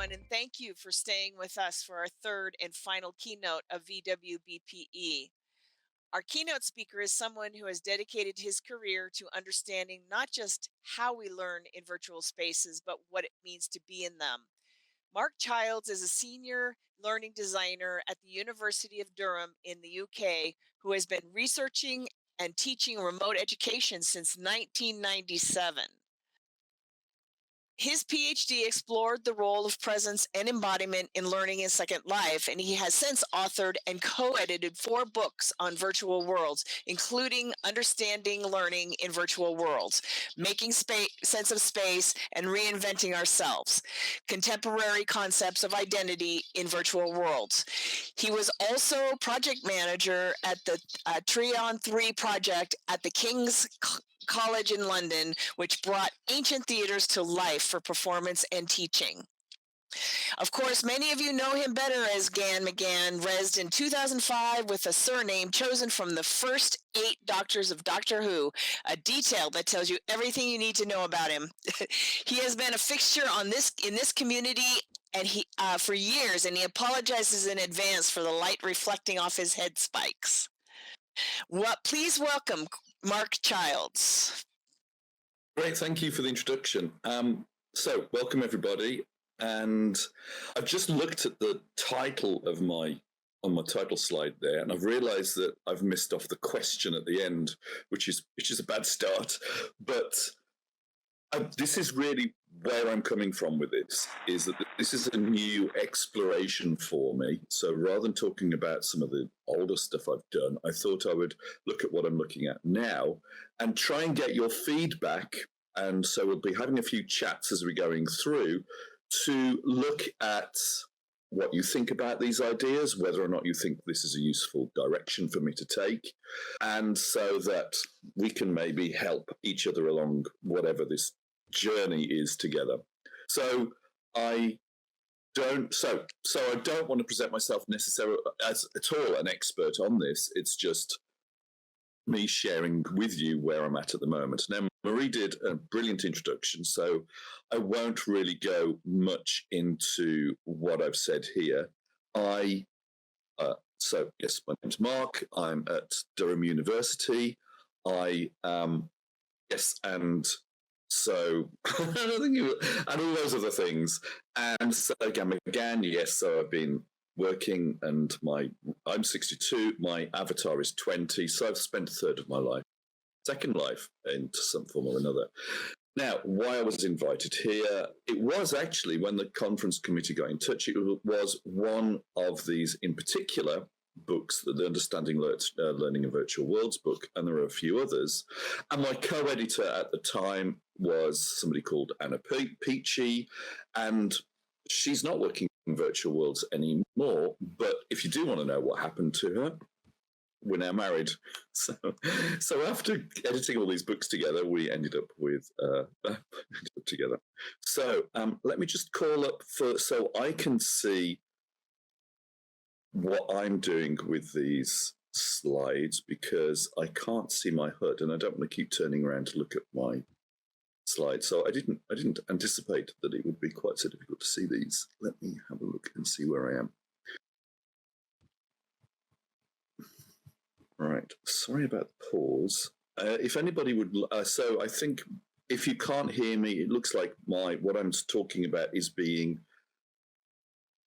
everyone, and thank you for staying with us for our third and final keynote of VWBPE. Our keynote speaker is someone who has dedicated his career to understanding not just how we learn in virtual spaces, but what it means to be in them. Mark Childs is a senior learning designer at the University of Durham in the UK, who has been researching and teaching remote education since 1997. His PhD explored the role of presence and embodiment in learning in Second Life, and he has since authored and co-edited 4 books on virtual worlds, including Understanding Learning in Virtual Worlds, Making Sense of Space, and Reinventing Ourselves, Contemporary Concepts of Identity in Virtual Worlds. He was also project manager at the Trion 3 project at the King's College in London, which brought ancient theaters to life for performance and teaching. Of course, many of you know him better as Gann McGann, resed in 2005 with a surname chosen from the first 8 Doctors of Doctor Who, a detail that tells you everything you need to know about him. He has been a fixture in this community and for years, and he apologizes in advance for the light reflecting off his head spikes. Please welcome Mark Childs. Great, thank you for the introduction. So, welcome everybody. And I've just looked at the title of on my title slide there, and I've realised that I've missed off the question at the end, which is a bad start. But this is really where I'm coming from with this, is that this is a new exploration for me. So rather than talking about some of the older stuff I've done, I thought I would look at what I'm looking at now and try and get your feedback. And so we'll be having a few chats as we're going through to look at what you think about these ideas, whether or not you think this is a useful direction for me to take, and so that we can maybe help each other along whatever this journey is together. So I don't want to present myself necessarily as at all an expert on this. It's just me sharing with you where I'm at the moment. Now, Marie did a brilliant introduction, so I won't really go much into what I've said here. So yes, my name's Mark. I'm at Durham University. So and all those other things. And so again, McGann, yes, so I've been working, and I'm 62, my avatar is 20, so I've spent a third of my life, second life, into some form or another. Now, why I was invited here, it was actually when the conference committee got in touch, it was one of these in particular books, the Understanding Learning in Virtual Worlds book, and there are a few others. And my co-editor at the time was somebody called Anna Peachy, and she's not working in virtual worlds anymore. But if you do want to know what happened to her, we're now married. So after editing all these books together, we ended up with together. So let me just call up so I can see what I'm doing with these slides, because I can't see my HUD and I don't want to keep turning around to look at my slides. So I didn't anticipate that it would be quite so difficult to see these. Let me have a look and see where I am. Right, sorry about the pause. If anybody would, so I think if you can't hear me, it looks like what I'm talking about is being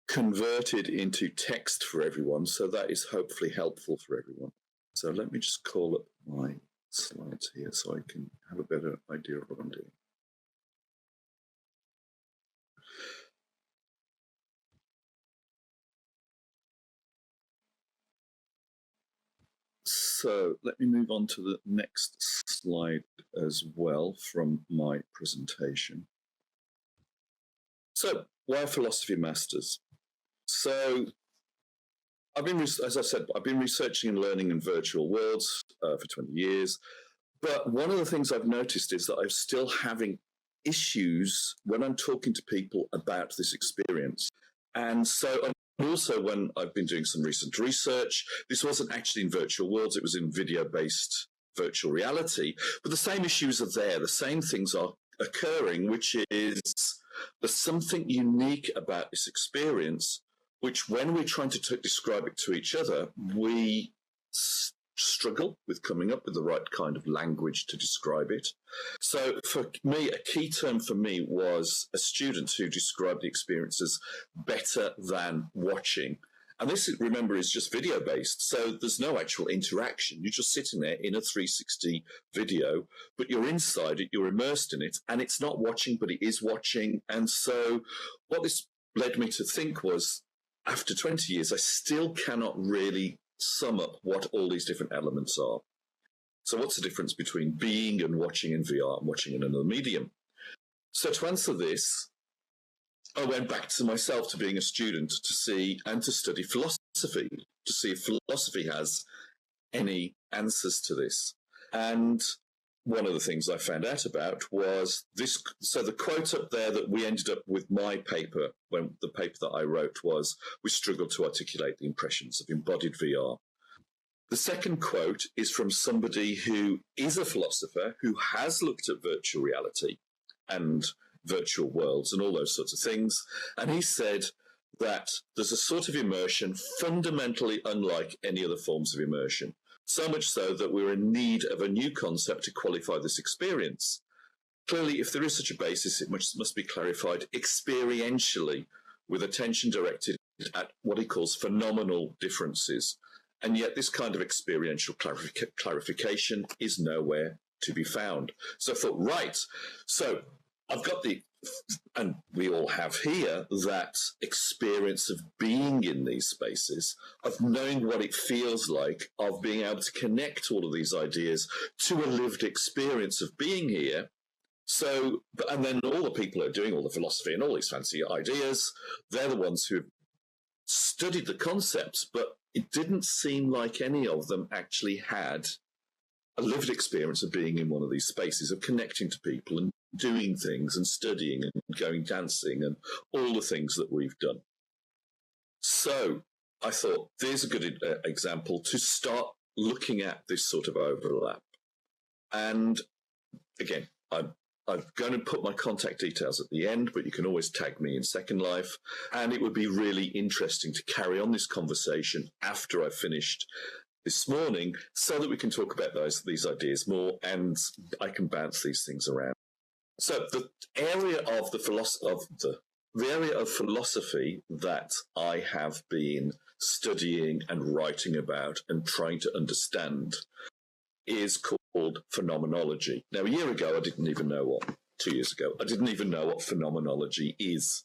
converted into text for everyone, so that is hopefully helpful for everyone. So let me just call up my slides here so I can have a better idea of what I'm doing. So let me move on to the next slide as well from my presentation. So why philosophy masters? So as I said, I've been researching and learning in virtual worlds for 20 years. But one of the things I've noticed is that I'm still having issues when I'm talking to people about this experience. And so also when I've been doing some recent research, this wasn't actually in virtual worlds, it was in video-based virtual reality. But the same issues are there, the same things are occurring, which is there's something unique about this experience, which when we're trying to describe it to each other, we struggle with coming up with the right kind of language to describe it. So for me, a key term for me was a student who described the experience as better than watching. And this, remember, is just video based. So there's no actual interaction. You're just sitting there in a 360 video, but you're inside it, you're immersed in it, and it's not watching, but it is watching. And so what this led me to think was, after 20 years, I still cannot really sum up what all these different elements are. So what's the difference between being and watching in VR and watching in another medium? So to answer this, I went back to myself, to being a student, to see and to study philosophy, to see if philosophy has any answers to this. And one of the things I found out about was this. So the quote up there that we ended up with my paper, when the paper that I wrote, was, "We struggled to articulate the impressions of embodied VR." The second quote is from somebody who is a philosopher who has looked at virtual reality and virtual worlds and all those sorts of things. And he said that there's a sort of immersion fundamentally unlike any other forms of immersion. So much so that we're in need of a new concept to qualify this experience. Clearly, if there is such a basis, it must be clarified experientially, with attention directed at what he calls phenomenal differences. And yet this kind of experiential clarification is nowhere to be found. So I thought, right, so I've got and we all have here, that experience of being in these spaces, of knowing what it feels like, of being able to connect all of these ideas to a lived experience of being here. So, and then all the people who are doing all the philosophy and all these fancy ideas, they're the ones who studied the concepts, but it didn't seem like any of them actually had a lived experience of being in one of these spaces, of connecting to people and doing things and studying and going dancing and all the things that we've done. So I thought, there's a good example to start looking at this sort of overlap. And again, I'm going to put my contact details at the end, but you can always tag me in Second Life. And it would be really interesting to carry on this conversation after I've finished this morning, so that we can talk about these ideas more and I can bounce these things around. So the area of the area of philosophy that I have been studying and writing about and trying to understand is called phenomenology. Now, a year ago, I didn't even know 2 years ago, I didn't even know what phenomenology is.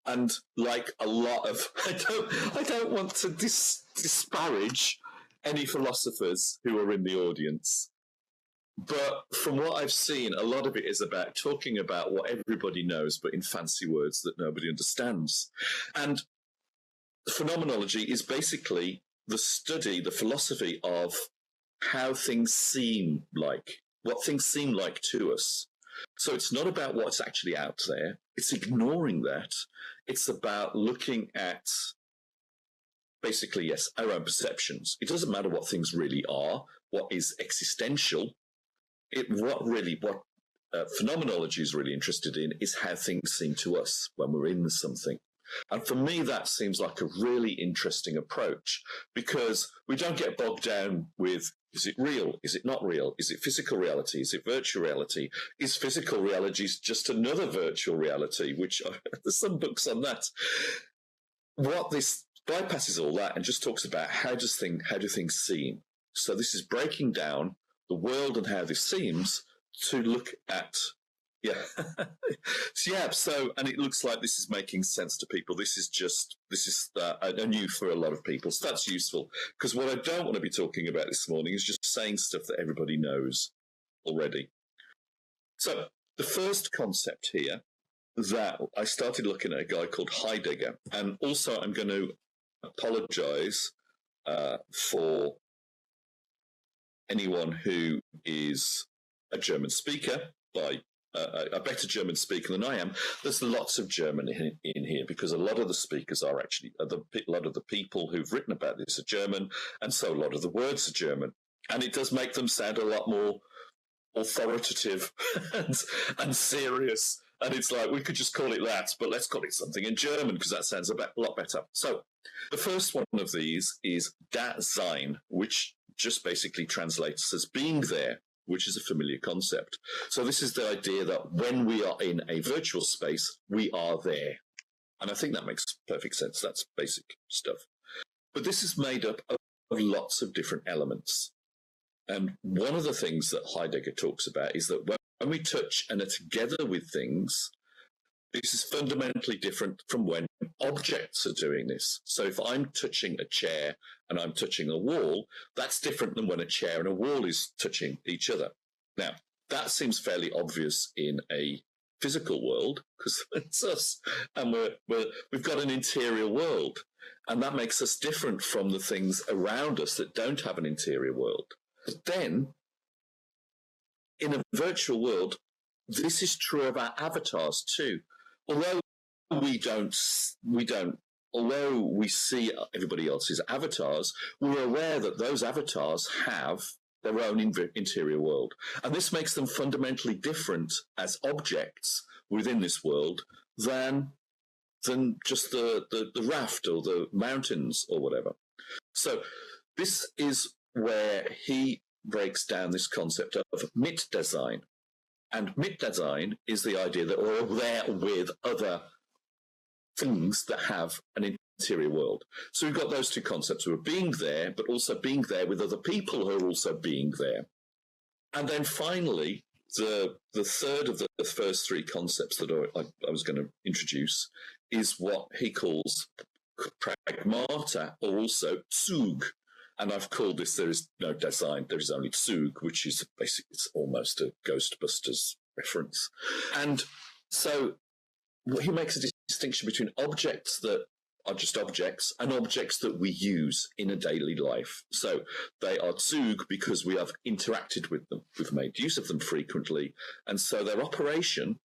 And like a lot of, I don't want to disparage any philosophers who are in the audience. But from what I've seen, a lot of it is about talking about what everybody knows, but in fancy words that nobody understands. And phenomenology is basically the study, the philosophy of how things seem like, what things seem like to us. So it's not about what's actually out there. It's ignoring that. It's about looking at, basically, yes, our own perceptions. It doesn't matter what things really are, what is existential. What phenomenology is really interested in is how things seem to us when we're in something. And for me, that seems like a really interesting approach, because we don't get bogged down with, is it real? Is it not real? Is it physical reality? Is it virtual reality? Is physical reality just another virtual reality? Which there's some books on that. What this bypasses all that and just talks about how do things seem. So this is breaking down the world and how this seems to look at, so, and it looks like this is making sense to people. This is new for a lot of people. So that's useful, because what I don't want to be talking about this morning is just saying stuff that everybody knows already. So the first concept here that I started looking at a guy called Heidegger, and also I'm going to apologize for anyone who is a German speaker, a better German speaker than I am. There's lots of German in here, because a lot of the speakers are actually, a lot of the people who've written about this are German, and so a lot of the words are German. And it does make them sound a lot more authoritative and serious And it's like, we could just call it that, but let's call it something in German because that sounds a lot better. So the first one of these is Dasein, which just basically translates as being there, which is a familiar concept. So this is the idea that when we are in a virtual space, we are there. And I think that makes perfect sense. That's basic stuff. But this is made up of lots of different elements. And one of the things that Heidegger talks about is that when we touch and are together with things, this is fundamentally different from when objects are doing this. So if I'm touching a chair and I'm touching a wall, that's different than when a chair and a wall is touching each other. Now, that seems fairly obvious in a physical world because it's us, and we've got an interior world, and that makes us different from the things around us that don't have an interior world. But then, in a virtual world, this is true of our avatars too. Although although we see everybody else's avatars, we're aware that those avatars have their own interior world. And this makes them fundamentally different as objects within this world than just the raft or the mountains or whatever. So this is where he breaks down this concept of Mitdasein. And Mitdasein is the idea that we're there with other things that have an interior world. So we've got those two concepts. We're being there, but also being there with other people who are also being there. And then finally, the third of the first three concepts that I was going to introduce is what he calls pragmata, or also Zug. And I've called this, there is no Dasein, there is only Zug, which is basically, it's almost a Ghostbusters reference. And so he makes a distinction between objects that are just objects and objects that we use in a daily life. So they are Zug because we have interacted with them. We've made use of them frequently. And so their operation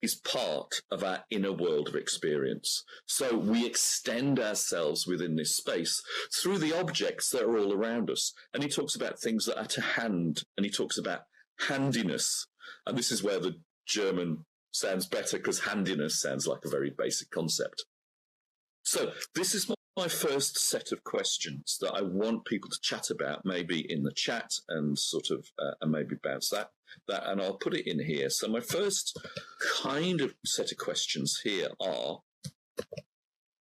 is part of our inner world of experience. So we extend ourselves within this space through the objects that are all around us. And he talks about things that are to hand, and he talks about handiness. And this is where the German sounds better, because handiness sounds like a very basic concept. So this is my first set of questions that I want people to chat about, maybe in the chat, and sort of and maybe bounce that, and I'll put it in here. So my first kind of set of questions here are: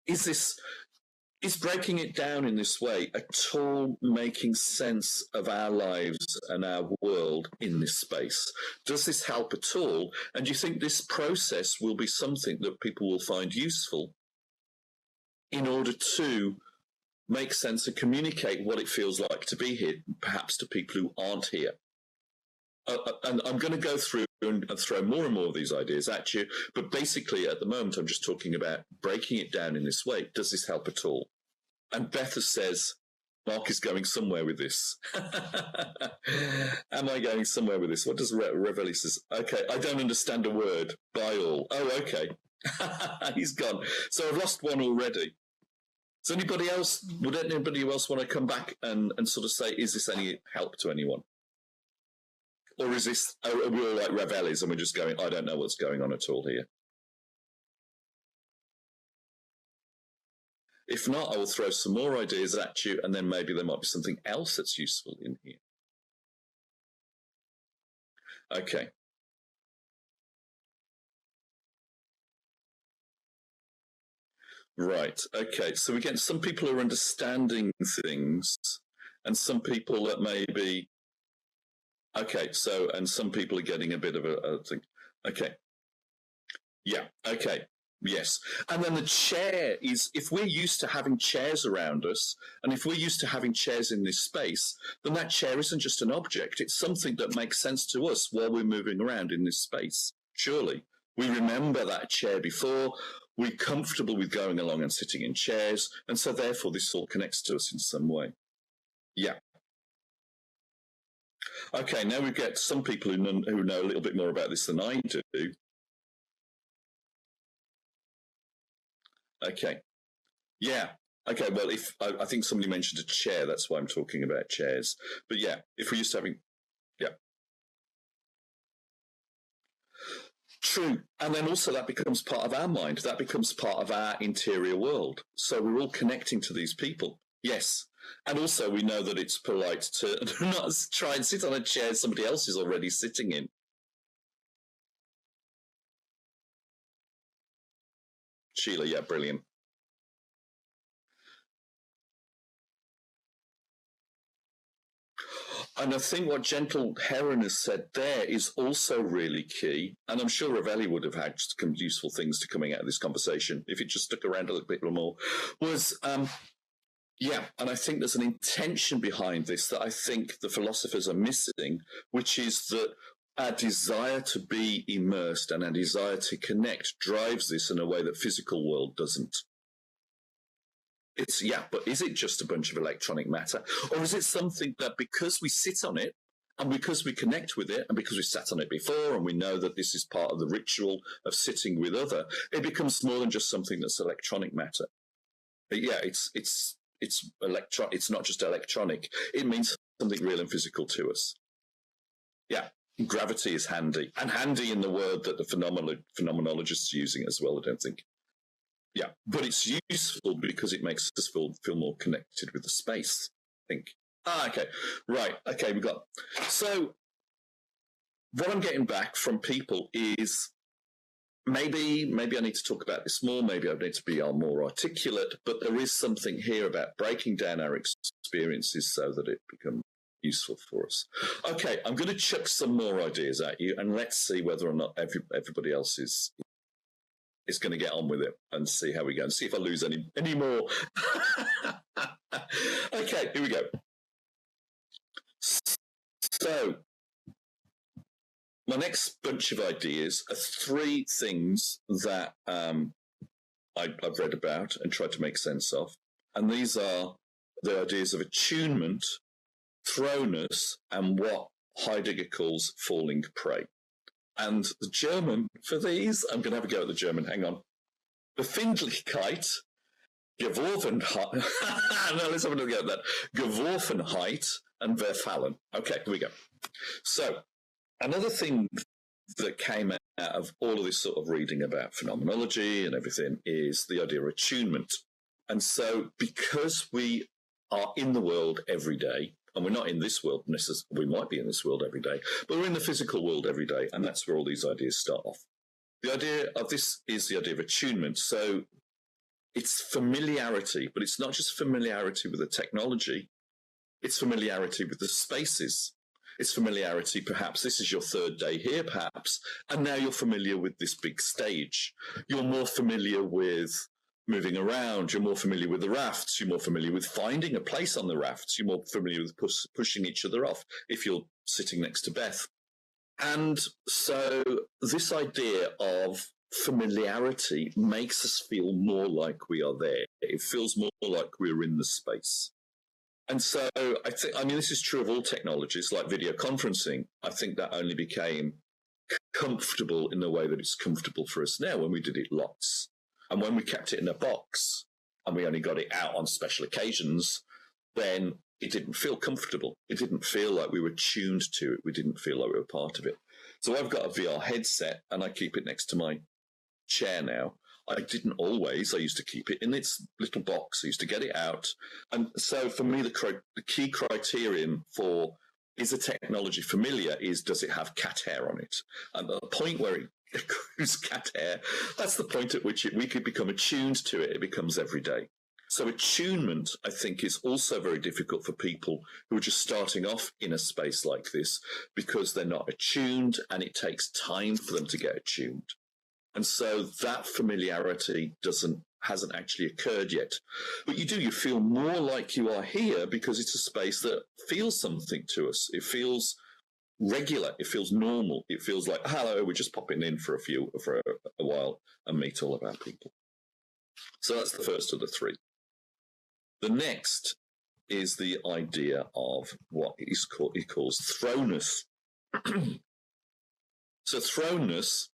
is breaking it down in this way at all making sense of our lives and our world in this space? Does this help at all? And do you think this process will be something that people will find useful in order to make sense and communicate what it feels like to be here, perhaps to people who aren't here? And I'm going to go through and throw more and more of these ideas at you, but basically at the moment I'm just talking about breaking it down in this way. Does this help at all? And Beth says, Mark is going somewhere with this. Am I going somewhere with this? What does Revelli says? Okay, I don't understand a word. Bye all. Oh, okay. He's gone. So I've lost one already. Would anybody else want to come back and sort of say, is this any help to anyone? Or is this, are we all like Revellis and we're just going, I don't know what's going on at all here? If not, I will throw some more ideas at you, and then maybe there might be something else that's useful in here. Okay. Right. Okay. So we get some people who are understanding things, and some people that maybe. Okay. So, and some people are getting a bit of a thing. Okay. Yeah. Okay. Yes. And then the chair is, if we're used to having chairs around us, and if we're used to having chairs in this space, then that chair isn't just an object. It's something that makes sense to us while we're moving around in this space. Surely. We remember that chair before. We're comfortable with going along and sitting in chairs. And so therefore this all connects to us in some way. Yeah. Okay. Now we get some people who know a little bit more about this than I do. Okay. Yeah. Okay. Well, if I think somebody mentioned a chair, that's why I'm talking about chairs. But yeah, if we're used to having, yeah. True. And then also that becomes part of our mind. That becomes part of our interior world. So we're all connecting to these people. Yes. And also we know that it's polite to not try and sit on a chair somebody else is already sitting in. Sheila, yeah, brilliant. And I think what Gentle Heron has said there is also really key. And I'm sure Ravelli would have had some useful things to coming out of this conversation if it just stuck around a little bit more. Was, yeah, and I think there's an intention behind this that I think the philosophers are missing, which is that our desire to be immersed and our desire to connect drives this in a way that physical world doesn't. It's, yeah, but is it just a bunch of electronic matter? Or is it something that because we sit on it and because we connect with it and because we sat on it before and we know that this is part of the ritual of sitting with other, it becomes more than just something that's electronic matter. But yeah, it's not just electronic. It means something real and physical to us. Yeah, gravity is handy. And handy in the word that the phenomenologists are using as well, I don't think. Yeah, but it's useful because it makes us feel more connected with the space, I think. Okay, right. Okay, we got. So what I'm getting back from people is maybe I need to talk about this more. Maybe I need to be more articulate. But there is something here about breaking down our experiences so that it becomes useful for us. Okay, I'm going to chuck some more ideas at you, and let's see whether or not everybody else is going to get on with it and see how we go and see if I lose any more. Okay, here we go. So my next bunch of ideas are three things that I've read about and tried to make sense of. And these are the ideas of attunement, thrownness, and what Heidegger calls falling prey. And the German for these, I'm going to have a go at the German. Hang on. Befindlichkeit, Geworfenheit. No, let's have a look at that. Geworfenheit and Verfallen. Okay, here we go. So, another thing that came out of all of this sort of reading about phenomenology and everything is the idea of attunement. And so, because we are in the world every day, and we're not in this world necessarily, we might be in this world every day, but we're in the physical world every day, and that's where all these ideas start off. The idea of this is the idea of attunement. So it's familiarity, but it's not just familiarity with the technology, it's familiarity with the spaces. It's familiarity, perhaps this is your third day here, perhaps, and now you're familiar with this big stage. You're more familiar with moving around, you're more familiar with the rafts, you're more familiar with finding a place on the rafts, you're more familiar with pushing each other off if you're sitting next to Beth. And so this idea of familiarity makes us feel more like we are there. It feels more like we're in the space. And so I mean, this is true of all technologies like video conferencing. I think that only became comfortable in the way that it's comfortable for us now when we did it lots. And when we kept it in a box and we only got it out on special occasions, then it didn't feel comfortable. It didn't feel like we were tuned to it. We didn't feel like we were part of it. So I've got a VR headset and I keep it next to my chair now. I didn't always. I used to keep it in its little box. I used to get it out. And so for me, the key criterion for is a technology familiar is does it have cat hair on it? And the point where it accrues cat hair, that's the point at which we could become attuned to it. It becomes every day. So attunement, I think, is also very difficult for people who are just starting off in a space like this because they're not attuned and it takes time for them to get attuned. And so that familiarity hasn't actually occurred yet. But you feel more like you are here because it's a space that feels something to us. It feels regular. It feels normal. It feels like, hello, we're just popping in for a while and meet all of our people. So that's the first of the three. The next is the idea of what he calls thrownness. So thrownness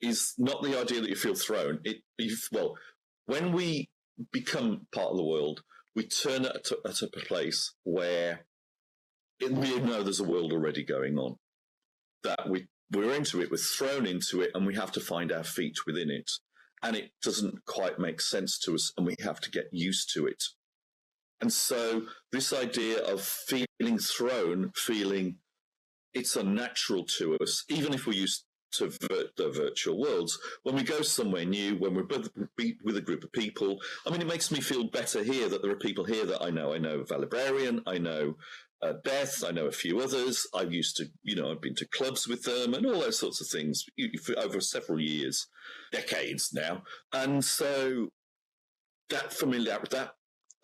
is not the idea that you feel thrown. When we become part of the world, we turn at a place where we know there's a world already going on, that we're into it, we're thrown into it, and we have to find our feet within it. And it doesn't quite make sense to us, and we have to get used to it. And so this idea of feeling thrown, feeling it's unnatural to us, even if we're used to the virtual worlds, when we go somewhere new, when we're with a group of people, I mean, it makes me feel better here that there are people here that I know. I know VWBPE, I know Beth, I know a few others. I've been to clubs with them and all those sorts of things for over several years, decades now. And so that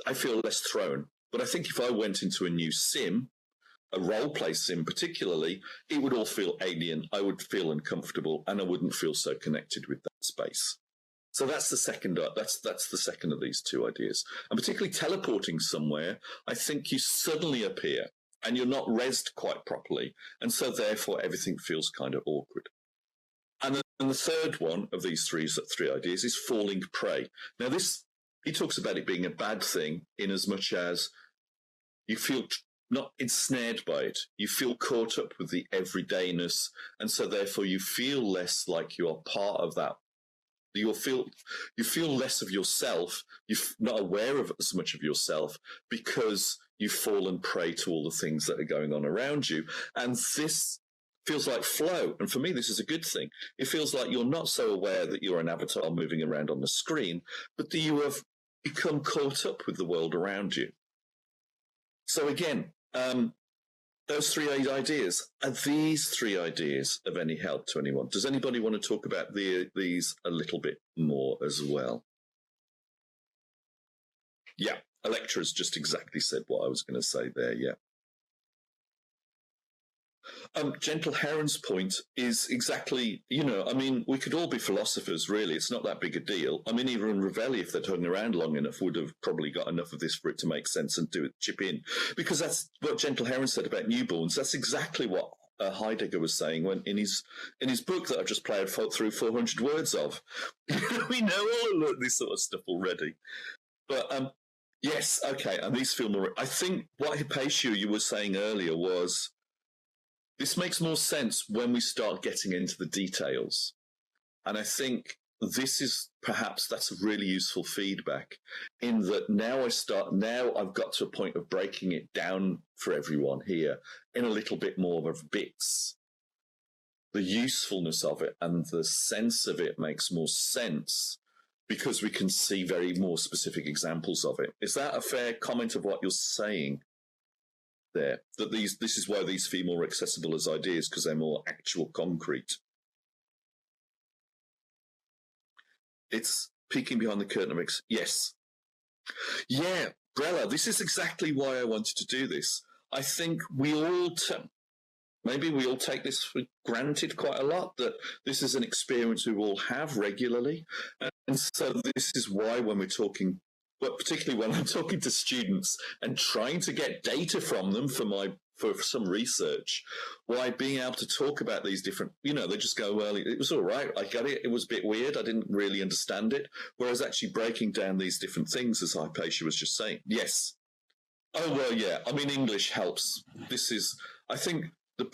I feel less thrown. But I think if I went into a new sim, a role-play sim particularly, it would all feel alien. I would feel uncomfortable, and I wouldn't feel so connected with that space. So that's the second. That's the second of these two ideas, and particularly teleporting somewhere. I think you suddenly appear, and you're not resed quite properly, and so therefore everything feels kind of awkward. And the third one of these three ideas is falling prey. Now, he talks about it being a bad thing in as much as you feel not ensnared by it. You feel caught up with the everydayness, and so therefore you feel less like you are part of that. You feel less of yourself. You're not aware of as much of yourself because you've fallen prey to all the things that are going on around you. And this feels like flow. And for me, this is a good thing. It feels like you're not so aware that you're an avatar moving around on the screen, but that you have become caught up with the world around you. So again, those three ideas, are these three ideas of any help to anyone? Does anybody want to talk about these a little bit more as well? Yeah, Electra has just exactly said what I was going to say there, yeah. Gentle Heron's point is exactly, I mean, we could all be philosophers, really. It's not that big a deal. I mean, even Ravelli, if they'd hung around long enough, would have probably got enough of this for it to make sense and chip in. Because that's what Gentle Heron said about newborns. That's exactly what Heidegger was saying when in his book that I've just played through 400 words of. We know all of this sort of stuff already. But yes, okay, and these feel more... I think what Hypatia you were saying earlier was... This makes more sense when we start getting into the details. And I think that's a really useful feedback in that now I've got to a point of breaking it down for everyone here in a little bit more of bits. The usefulness of it and the sense of it makes more sense because we can see very more specific examples of it. Is that a fair comment of what you're saying? There, that this is why these feel more accessible as ideas, because they're more actual concrete. It's peeking behind the curtain of yes. Yeah, Brella, this is exactly why I wanted to do this. I think we all take this for granted quite a lot, that this is an experience we all have regularly. And so this is why when we're talking, but particularly when I'm talking to students and trying to get data from them for some research, why being able to talk about these different, they just go, well, it was all right, I got it, it was a bit weird, I didn't really understand it. Whereas actually breaking down these different things, as Hypatia was just saying, yes. Oh, well, yeah, I mean, English helps. I think that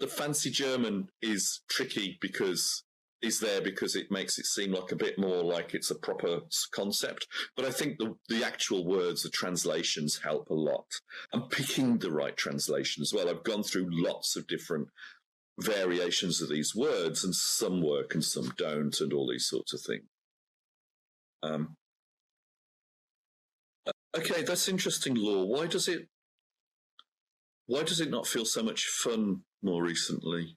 the fancy German is tricky because it makes it seem like a bit more like it's a proper concept. But I think the actual words, the translations help a lot. And picking the right translation as well. I've gone through lots of different variations of these words, and some work and some don't, and all these sorts of things. Okay, that's interesting, Law. Why does it not feel so much fun more recently?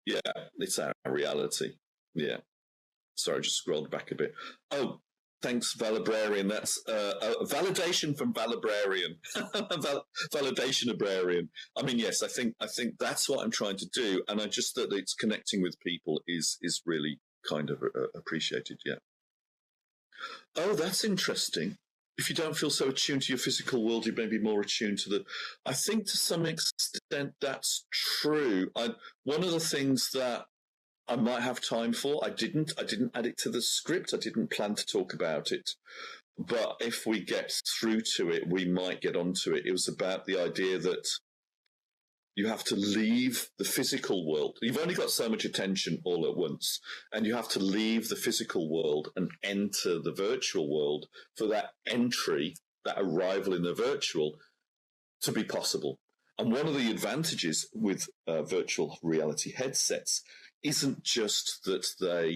Yeah, it's our reality. Yeah. Sorry, I just scrolled back a bit. Oh, thanks, Valabrarian. That's validation from Valabrarian. Validation-abrarian. I mean, yes, I think that's what I'm trying to do, and I just that it's connecting with people is really kind of appreciated. Yeah. Oh, that's interesting. If you don't feel so attuned to your physical world, you may be more attuned to the... I think to some extent that's true. One of the things that I might have time for. I didn't add it to the script. I didn't plan to talk about it. But if we get through to it, we might get onto it. It was about the idea that you have to leave the physical world. You've only got so much attention all at once, and you have to leave the physical world and enter the virtual world for that entry, that arrival in the virtual, to be possible. And one of the advantages with virtual reality headsets isn't just that they're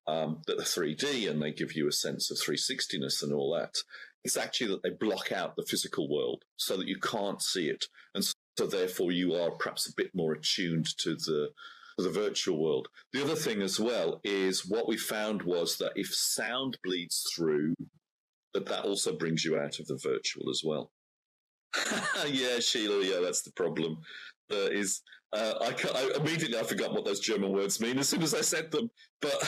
3D and they give you a sense of 360ness and all that. It's actually that they block out the physical world so that you can't see it. And so therefore you are perhaps a bit more attuned to the virtual world. The other thing as well is what we found was that if sound bleeds through, that also brings you out of the virtual as well. Yeah, Sheila, yeah, that's the problem. I immediately forgot what those German words mean as soon as I said them, but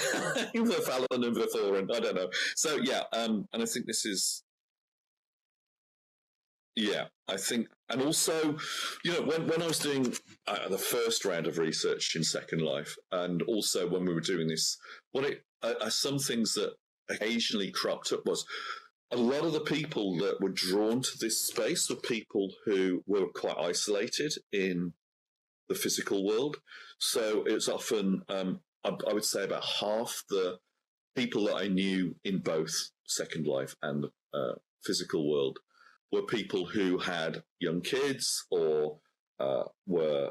Verfallen and Verforen, I don't know. So yeah, and I think this is, yeah, I think, and also, you know, when I was doing the first round of research in Second Life, and also when we were doing this, some things that occasionally cropped up was, a lot of the people that were drawn to this space were people who were quite isolated in the physical world. So it's often, I would say about half the people that I knew in both Second Life and the physical world were people who had young kids or were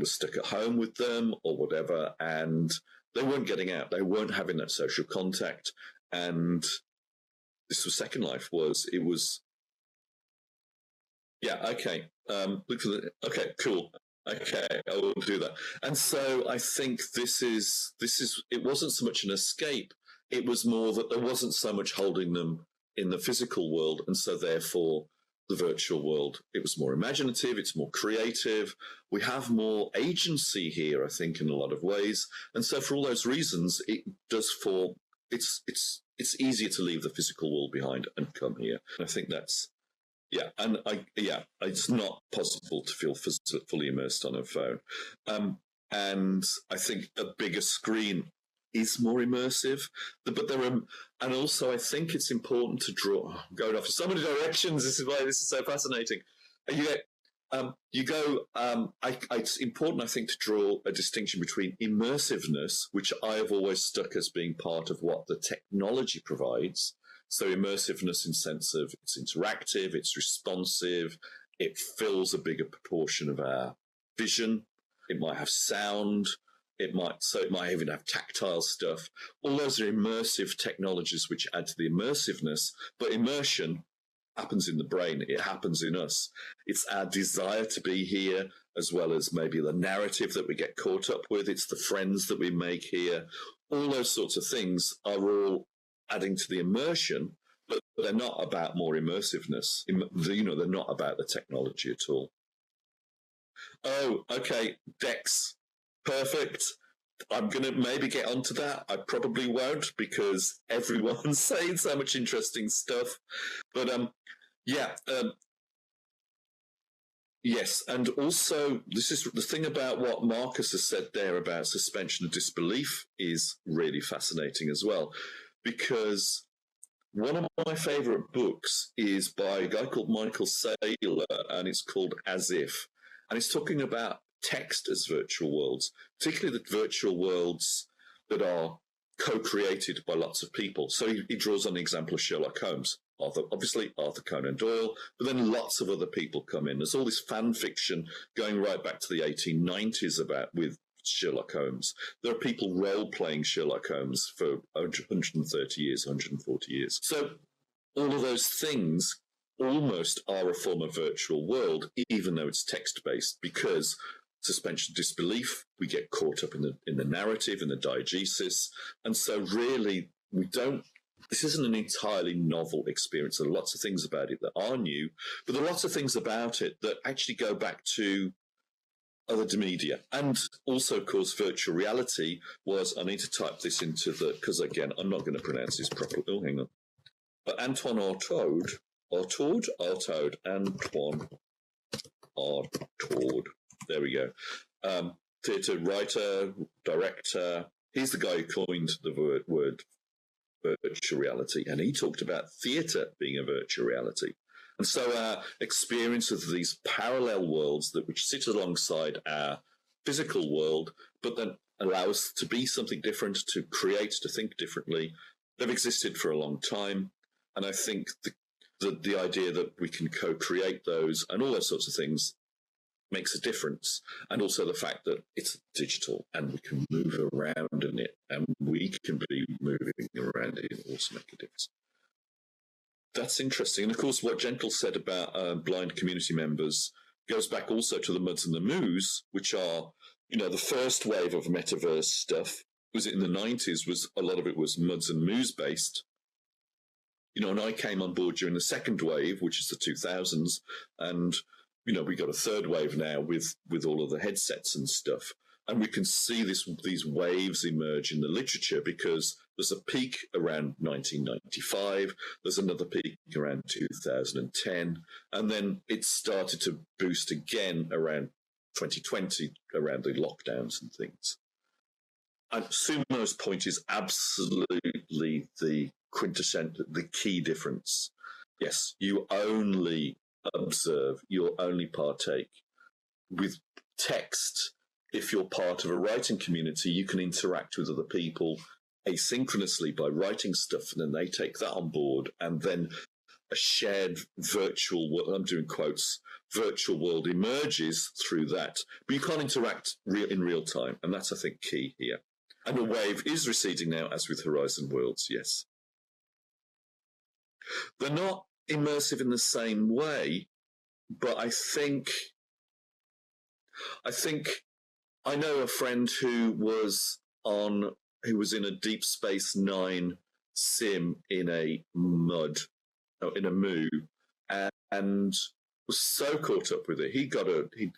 stuck at home with them or whatever, and they weren't getting out. They weren't having that social contact. And this was Second Life. Yeah, okay. Okay, cool. Okay, I will do that. And so I think this is. It wasn't so much an escape. It was more that there wasn't so much holding them in the physical world, and so therefore the virtual world. It was more imaginative. It's more creative. We have more agency here, I think, in a lot of ways. And so for all those reasons, it does for. It's easier to leave the physical world behind and come here. And I think that's, it's not possible to feel fully immersed on a phone. And I think a bigger screen is more immersive. But there are, and also I think it's important to draw, going off in so many directions. This is why this is so fascinating. It's important, I think, to draw a distinction between immersiveness, which I have always stuck as being part of what the technology provides. So immersiveness in sense of it's interactive, it's responsive, it fills a bigger proportion of our vision. It might have sound. It might even have tactile stuff. All those are immersive technologies which add to the immersiveness, but immersion happens in the brain. It happens in us. It's our desire to be here, as well as maybe the narrative that we get caught up with. It's the friends that we make here. All those sorts of things are all adding to the immersion, but they're not about more immersiveness. They're not about the technology at all. Oh, okay, Dex. Perfect. I'm going to maybe get onto that. I probably won't because everyone's saying so much interesting stuff. But yes. And also, this is the thing about what Marcus has said there about suspension of disbelief is really fascinating as well, because one of my favorite books is by a guy called Michael Saylor, and it's called As If. And it's talking about text as virtual worlds, particularly the virtual worlds that are co-created by lots of people. So he draws on the example of Sherlock Holmes, obviously Arthur Conan Doyle, but then lots of other people come in. There's all this fan fiction going right back to the 1890s with Sherlock Holmes. There are people role-playing Sherlock Holmes for 130 years, 140 years. So all of those things almost are a form of virtual world, even though it's text-based, because suspension of disbelief, we get caught up in the narrative, in the diegesis. And so really, this isn't an entirely novel experience. There are lots of things about it that are new, but there are lots of things about it that actually go back to other media. And also, of course, virtual reality was, I need to type this into because again, I'm not going to pronounce this properly. Oh, hang on. But Antoine Artaud, Antoine Artaud. There we go. theatre writer, director. He's the guy who coined the word virtual reality, and he talked about theatre being a virtual reality. And so our experience of these parallel worlds which sit alongside our physical world, but then allow us to be something different, to create, to think differently, they've existed for a long time. And I think the idea that we can co-create those and all those sorts of things makes a difference. And also the fact that it's digital and we can move around in it, and we can be moving around it and also make a difference. That's interesting. And of course, what Gentle said about blind community members goes back also to the Muds and the Moos, which are, the first wave of metaverse stuff was in the 90s, a lot of it was Muds and Moos based. And I came on board during the second wave, which is the 2000s. And, we got a third wave now with all of the headsets and stuff. And we can see these waves emerge in the literature, because there's a peak around 1995, there's another peak around 2010, and then it started to boost again around 2020, around the lockdowns and things. And Sumo's point is absolutely the quintessential, the key difference. Yes, you only observe, you'll only partake. With text, if you're part of a writing community, you can interact with other people asynchronously by writing stuff, and then they take that on board, and then a shared virtual world, I'm doing quotes, virtual world emerges through that. But you can't interact in real time, and that's, I think, key here. And the wave is receding now, as with Horizon Worlds, yes. They're not immersive in the same way, but I think I know a friend who was in a Deep Space Nine sim in a Moo, and was so caught up with it.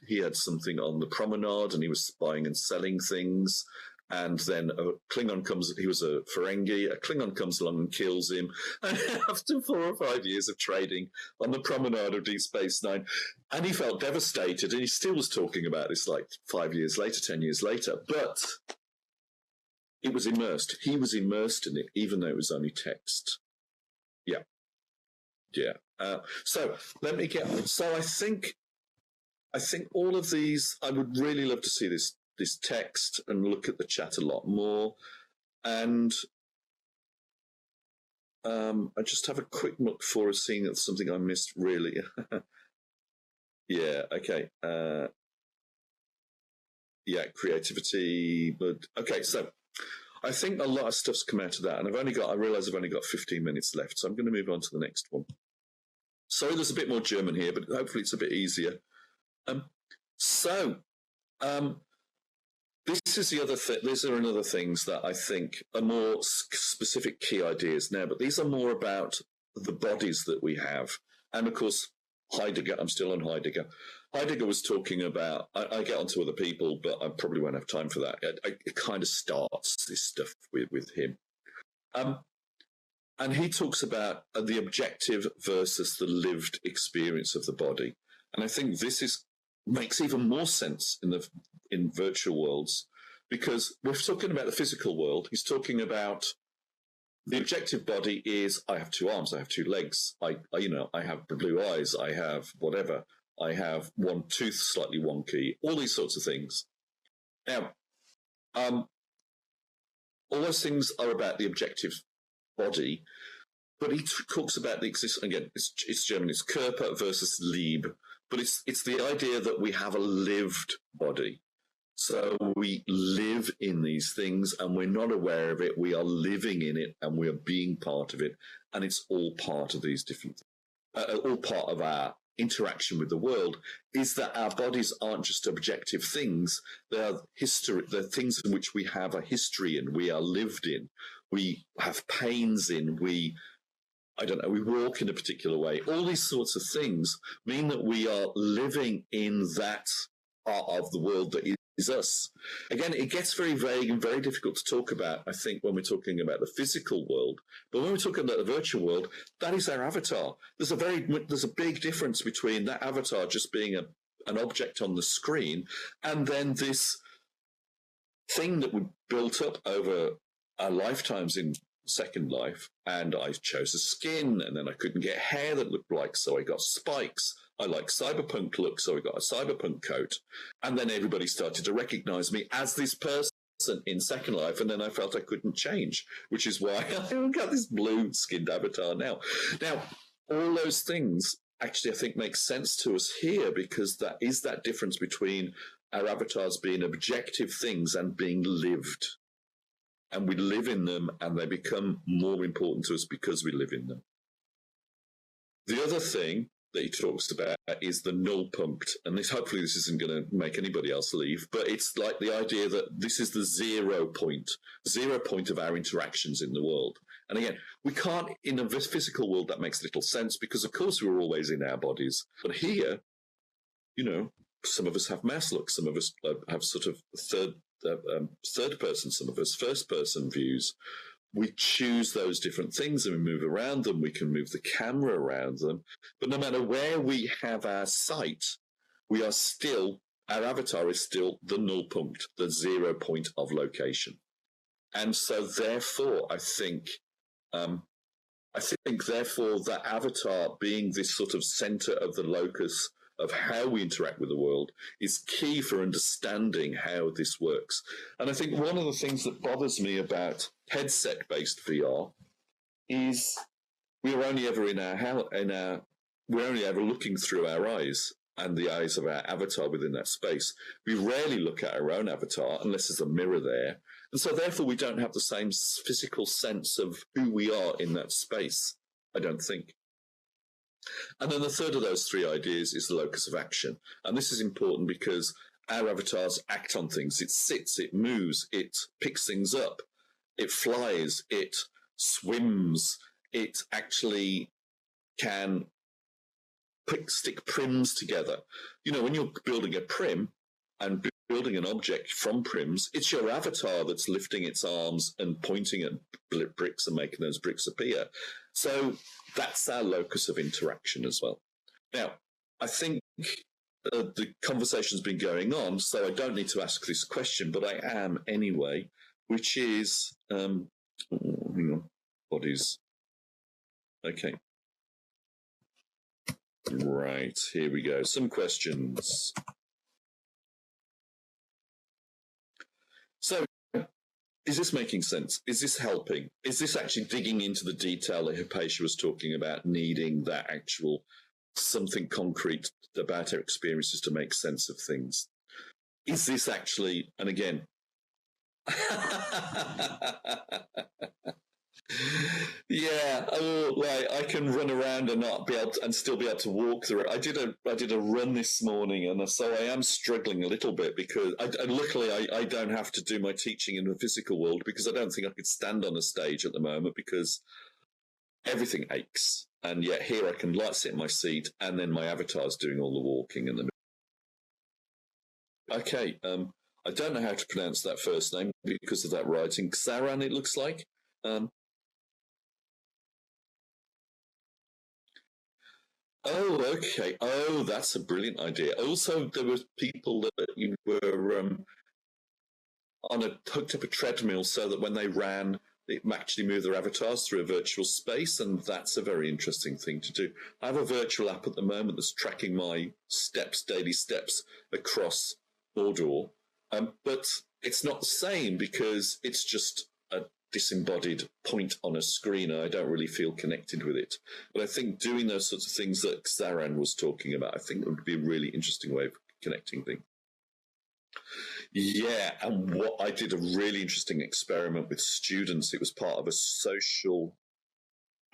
He had something on the promenade, and he was buying and selling things. And then a Klingon comes, he was a Ferengi, a Klingon comes along and kills him. And after 4 or 5 years of trading on the promenade of Deep Space Nine, and he felt devastated, and he still was talking about this like 5 years later, 10 years later, but it was immersed. He was immersed in it, even though it was only text. Yeah. So let me so I think all of these, I would really love to see this text and look at the chat a lot more. And I just have a quick look for seeing that's something I missed, really. Yeah, okay. Creativity. But okay, so I think a lot of stuff's come out of that, and I realise I've only got 15 minutes left, so I'm going to move on to the next one. Sorry, there's a bit more German here, but hopefully it's a bit easier. This is the other thing. These are another things that I think are more specific key ideas now, but these are more about the bodies that we have. And of course, Heidegger, I'm still on Heidegger. Heidegger was talking about, I get onto other people, but I probably won't have time for that. It kind of starts this stuff with him. And he talks about the objective versus the lived experience of the body. And I think this makes even more sense in virtual worlds, because we're talking about the physical world. He's talking about the objective body is, I have 2 arms, I have 2 legs, I have blue eyes, I have whatever, I have 1 tooth slightly wonky, all these sorts of things. Now, all those things are about the objective body, but he talks about the again, it's German, it's Körper versus Lieb, but it's the idea that we have a lived body. So we live in these things and we're not aware of it. We are living in it and we are being part of it. And it's all part of these different things. All part of our interaction with the world is that our bodies aren't just objective things. They are history. They're things in which we have a history in, we are lived in, we have pains in, we walk in a particular way. All these sorts of things mean that we are living in that part of the world that is us. Again, it gets very vague and very difficult to talk about, I think, when we're talking about the physical world. But when we're talking about the virtual world, that is our avatar. There's a big difference between that avatar just being an object on the screen and then this thing that we built up over our lifetimes in Second Life, and I chose a skin, and then I couldn't get hair that looked like, so I got spikes. I like cyberpunk look, so I got a cyberpunk coat. And then everybody started to recognize me as this person in Second Life, and then I felt I couldn't change, which is why I've got this blue-skinned avatar now. Now, all those things actually, I think, make sense to us here, because that is that difference between our avatars being objective things and being lived. And we live in them, and they become more important to us because we live in them. The other thing that he talks about is the null punct. And hopefully this isn't going to make anybody else leave, but it's like the idea that this is the 0 point of our interactions in the world. And again, we can't, in a physical world, that makes little sense, because of course we're always in our bodies. But here, some of us have mouse look, some of us have sort of third person, some of us first person views. We choose those different things and we move around them. We can move the camera around them. But no matter where we have our sight, our avatar is still the null punct, the 0 point of location. And so therefore, I think therefore that avatar being this sort of center of the locus of how we interact with the world is key for understanding how this works. And I think one of the things that bothers me about headset-based VR is we're only ever we're only ever looking through our eyes and the eyes of our avatar within that space. We rarely look at our own avatar unless there's a mirror there. And so therefore we don't have the same physical sense of who we are in that space, I don't think. And then the third of those three ideas is the locus of action. And this is important because our avatars act on things. It sits, it moves, it picks things up, it flies, it swims, it actually can stick prims together. When you're building a prim and building an object from prims, it's your avatar that's lifting its arms and pointing at bricks and making those bricks appear. So that's our locus of interaction as well. Now, I think the conversation's been going on, so I don't need to ask this question, but I am anyway, which is, hang on, bodies. Okay. Right, here we go. Some questions. So, is this making sense? Is this helping? Is this actually digging into the detail that Hypatia was talking about, needing that actual something concrete about our experiences to make sense of things? Is this actually, and again, yeah, I can run around and not be able to, and still be able to walk through it. I did a run this morning, and so I am struggling a little bit because luckily I don't have to do my teaching in the physical world, because I don't think I could stand on a stage at the moment because everything aches. And yet here I can sit in my seat, and then my avatar's doing all the walking and the. Okay, I don't know how to pronounce that first name because of that writing. Xaran, it looks like. Oh, okay. Oh, that's a brilliant idea. Also, there were people that you were hooked up a treadmill so that when they ran, it actually moved their avatars through a virtual space, and that's a very interesting thing to do. I have a virtual app at the moment that's tracking my daily steps across Mordor, but it's not the same because it's just a disembodied point on a screen, and I don't really feel connected with it. But I think doing those sorts of things that Xaran was talking about, I think would be a really interesting way of connecting things. Yeah, and what I did a really interesting experiment with students. It was part of a social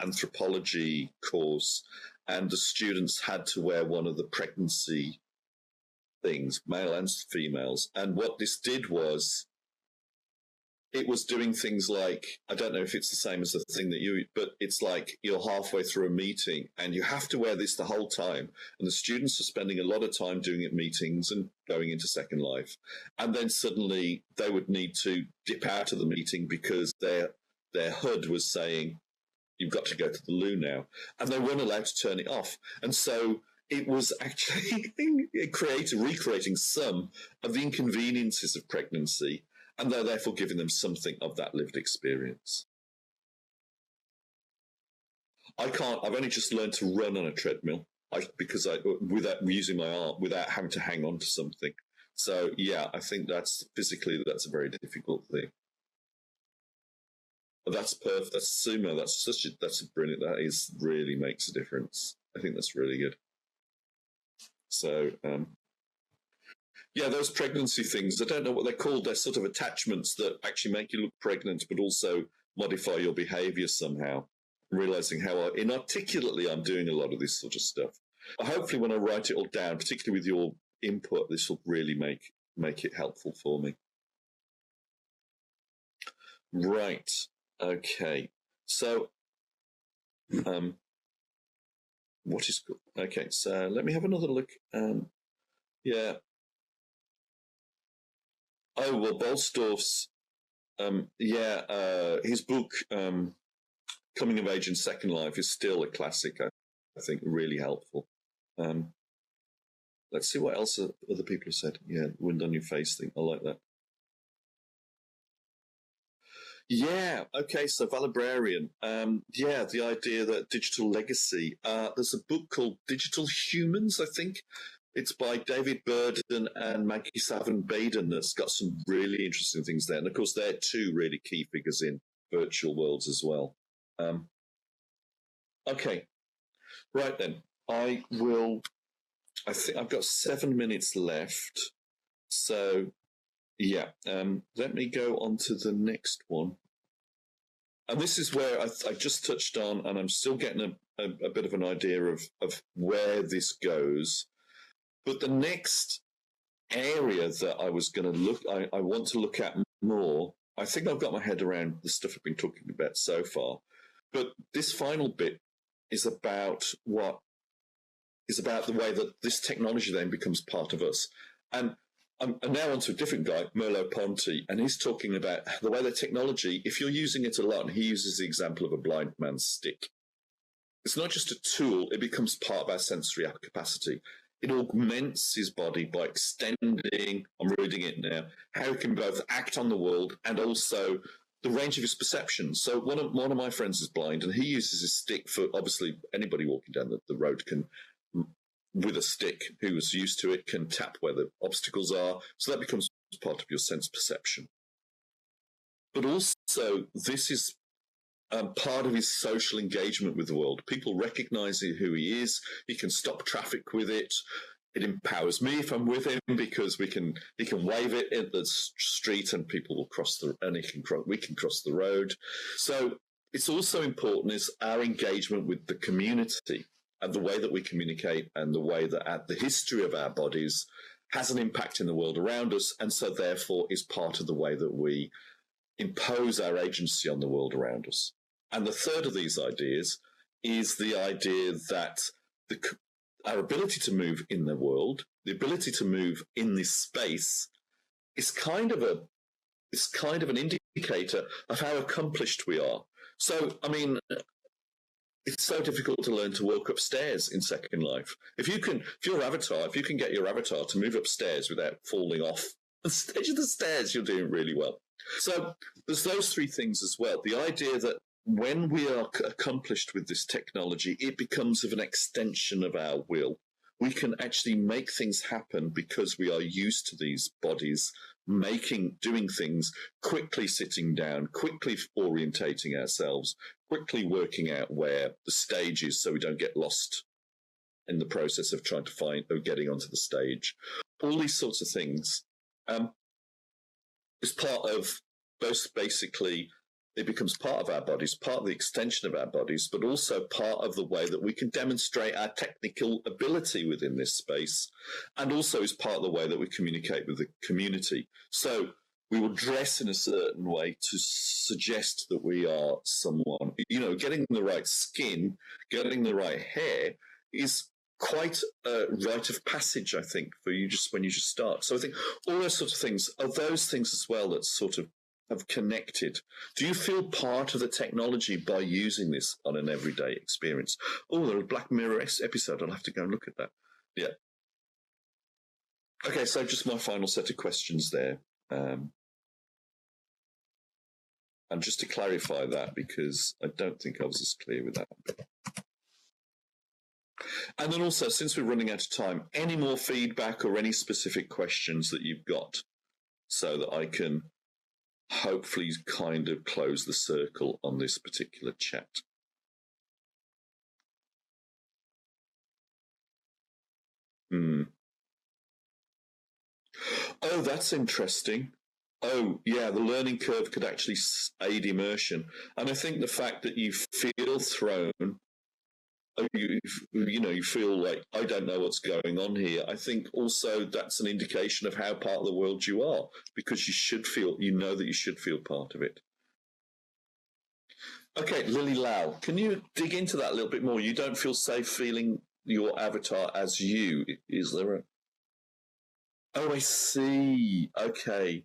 anthropology course, and the students had to wear one of the pregnancy things, male and females. And what this did was, it was doing things like, I don't know if it's the same as the thing that but it's like you're halfway through a meeting and you have to wear this the whole time. And the students are spending a lot of time doing it meetings and going into Second Life. And then suddenly they would need to dip out of the meeting because their HUD was saying, you've got to go to the loo now. And they weren't allowed to turn it off. And so it was actually recreating some of the inconveniences of pregnancy. and they're therefore giving them something of that lived experience. I've only just learned to run on a treadmill without using my arm, without having to hang on to something. So yeah, I think that's a very difficult thing. But that's perfect. That's sumo. That's brilliant. That really makes a difference. I think that's really good. So yeah, those pregnancy things, I don't know what they're called. They're sort of attachments that actually make you look pregnant, but also modify your behavior somehow. Realizing how inarticulately I'm doing a lot of this sort of stuff. But hopefully when I write it all down, particularly with your input, this will really make it helpful for me. Right. Okay. So, what is good? Okay. So let me have another look. Yeah. Oh, well, Bolstorff's, his book, Coming of Age in Second Life, is still a classic. I think really helpful. Let's see what else other people have said. Yeah, wind on your face thing. I like that. Yeah. Okay. So Valibrarian. Yeah, the idea that digital legacy. There's a book called Digital Humans, I think. It's by David Burden and Maggie Savin-Baden. That's got some really interesting things there. And of course, they're two really key figures in virtual worlds as well. Okay. Right then. I think I've got 7 minutes left. So, yeah, let me go on to the next one. And this is where I just touched on, and I'm still getting a bit of an idea of where this goes. But the next area that I was going to I want to look at more, I think I've got my head around the stuff I've been talking about so far. But this final bit is about the way that this technology then becomes part of us. And I'm now onto a different guy, Merleau-Ponty, and he's talking about the way that technology, if you're using it a lot, and he uses the example of a blind man's stick. It's not just a tool, it becomes part of our sensory capacity. It augments his body by extending, I'm reading it now, how he can both act on the world and also the range of his perceptions. So one of my friends is blind, and he uses his stick for, obviously, anybody walking down the road can, with a stick, who is used to it, can tap where the obstacles are. So that becomes part of your sense perception. But also, this is part of his social engagement with the world. People recognize who he is. He can stop traffic with it. It empowers me if I'm with him, because he can wave it in the street and people will cross we can cross the road. So it's also important is our engagement with the community and the way that we communicate and the way that the history of our bodies has an impact in the world around us, and so therefore is part of the way that we impose our agency on the world around us. And the third of these ideas is the idea that our ability to move in the world, the ability to move in this space, is kind of an indicator of how accomplished we are. So, I mean, it's so difficult to learn to walk upstairs in Second Life. If you can get your avatar to move upstairs without falling off the stage of the stairs, you're doing really well. So there's those three things as well. The idea that when we are accomplished with this technology, it becomes of an extension of our will. We can actually make things happen because we are used to these bodies doing things, quickly sitting down, quickly orientating ourselves, quickly working out where the stage is so we don't get lost in the process of trying to find or getting onto the stage. All these sorts of things is part of both basically it becomes part of our bodies, part of the extension of our bodies, but also part of the way that we can demonstrate our technical ability within this space, and also is part of the way that we communicate with the community. So we will dress in a certain way to suggest that we are someone. Getting the right skin, getting the right hair is quite a rite of passage, I think, for you when you just start. So I think all those sorts of things are those things as well that sort of have connected. Do you feel part of the technology by using this on an everyday experience? Oh, there's a Black Mirror episode. I'll have to go and look at that. Yeah. Okay, so just my final set of questions there. And just to clarify that, because I don't think I was as clear with that. And then also, since we're running out of time, any more feedback or any specific questions that you've got so that I can hopefully kind of close the circle on this particular chat. Oh, that's interesting. Oh, yeah, the learning curve could actually aid immersion. And I think the fact that you feel thrown, you feel like, I don't know what's going on here. I think also that's an indication of how part of the world you are, because you should feel, that you should feel part of it. Okay, Lily Lau, can you dig into that a little bit more? You don't feel safe feeling your avatar as you. Is there a... Oh, I see. Okay.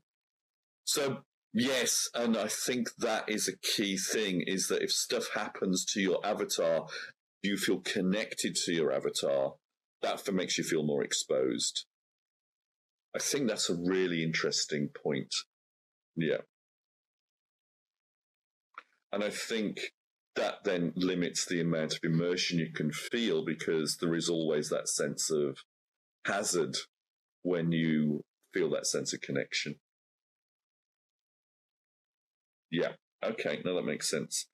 So, yes, and I think that is a key thing, is that if stuff happens to your avatar, you feel connected to your avatar, that makes you feel more exposed. I think that's a really interesting point. Yeah. And I think that then limits the amount of immersion you can feel, because there is always that sense of hazard when you feel that sense of connection. Yeah, okay, no, that makes sense.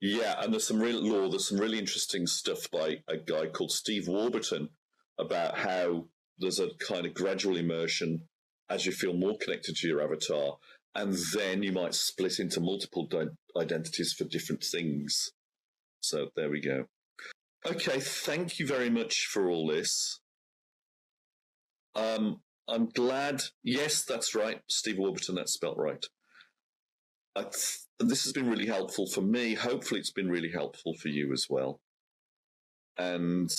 Yeah, and there's some really interesting stuff by a guy called Steve Warburton about how there's a kind of gradual immersion as you feel more connected to your avatar, and then you might split into multiple identities for different things. So there we go. Okay, thank you very much for all this. I'm glad. Yes, that's right, Steve Warburton. That's spelt right. This has been really helpful for me. Hopefully, it's been really helpful for you as well. And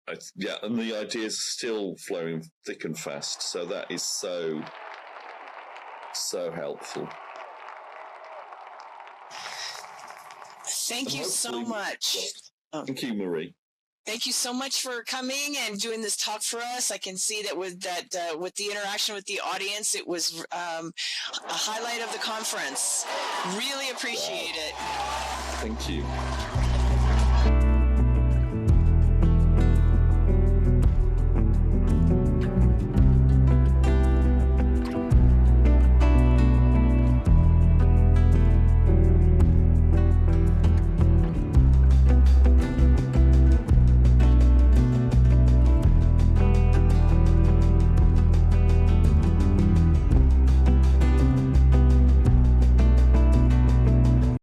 and the ideas are still flowing thick and fast. So that is so helpful. Thank you so much. Thank you, Marie. Thank you so much for coming and doing this talk for us. I can see that with the interaction with the audience, it was a highlight of the conference. Really appreciate it. Thank you.